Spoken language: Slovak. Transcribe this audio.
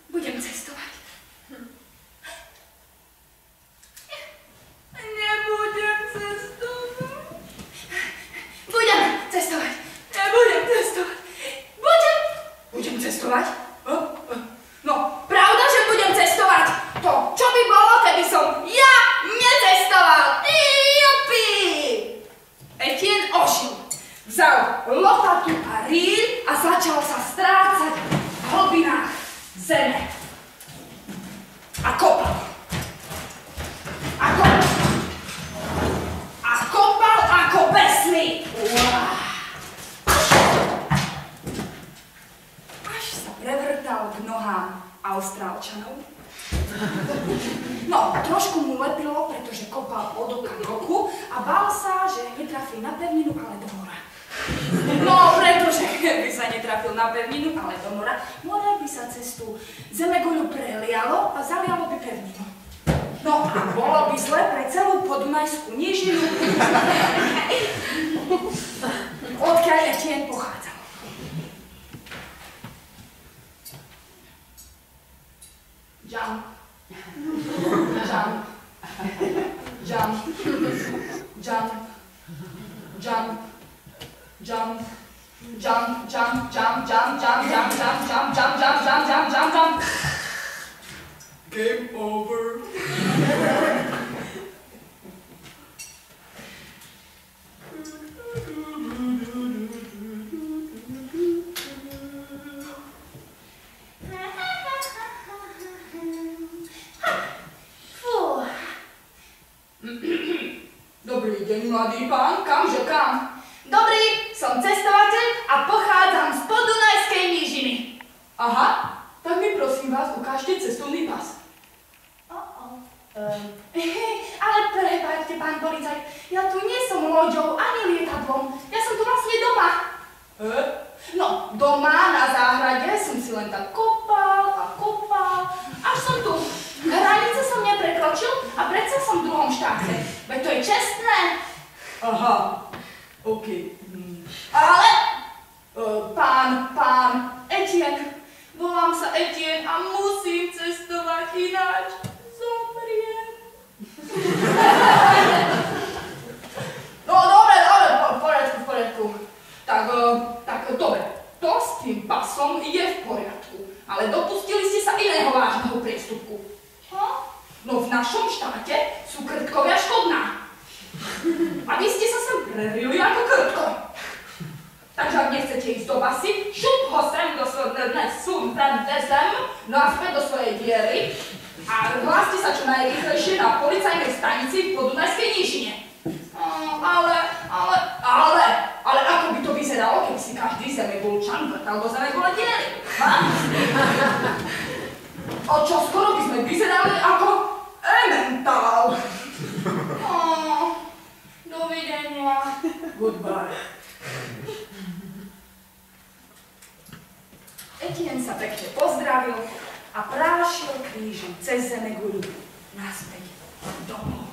Budem cestovať. Nebudem cestovať. Budem cestovať. Nebudem cestovať. Budem cestovať? No, pravda, že budem cestovať. To, čo by bolo, keby som ja necestoval. Jupi! Etienne ožil. Vzal lopatu a rýl a začal sa strácať v hlbinách zeme. A kopal. A kopal. A kopal ako besný. Až sa prevrtal k nohám Austrálčanov. No, trošku mu lepilo, pretože kopal od oka k oku a bál sa, že netrafí na pevninu, ale do mora. No, pretože keby sa netrafil na pevninu, ale do mora, more by sa cez tú zemeguľu prelialo a zalialo by pevninu. No a bolo by zle pre celú podunajskú nížinu, odkiaľ Etienne pochádzal. Jump. Jump. Jump. Jump. Jump. Jump. Jump, jump, jump, jump, jump, jump, jump, jump, jump, jump, jump, jump, jump, jump. Game over. Dobrý deň, mladý pán, kamže kam? Dobrý, som cestovateľ a pochádzam z Podunajskej nížiny. Aha, tak mi prosím vás ukážte cestovný pas. Ale prepáčte, pán policajt, ja tu nie som loďou ani lietadlom, ja som tu vlastne doma. No, doma na záhrade som si len tak kopal a kopal, až som tu. Hranice som neprekročil a predsa som v druhom štáte. Veď to je čestné. Aha, OK. Ale, pán Etienne, volám sa Etienne a musím cestovať ináč. Zomriem. No, dobre, v poriadku. Tak, dobre, to s tým pasom je v poriadku, ale dopustili ste sa iného vážneho priestupku. No v našom štáte sú krtkovia škodná. A vy ste sa sem prerili ako krtko. Takže ak nechcete ísť do basy, šup ho sem no a späť do svojej diery a hláste sa čo najrýchlejšie na policajnej stanici v Podunajskej nížine. Ale ako by to vyzeralo, keby si každý zemegulčan vrtal do zemegule diery? O čo skoro by sme vyzerali ako Emmental. Dovidenia. Goodbye. Etienne sa pekne pozdravil a prášil krížom cez zemeguľu naspäť domov.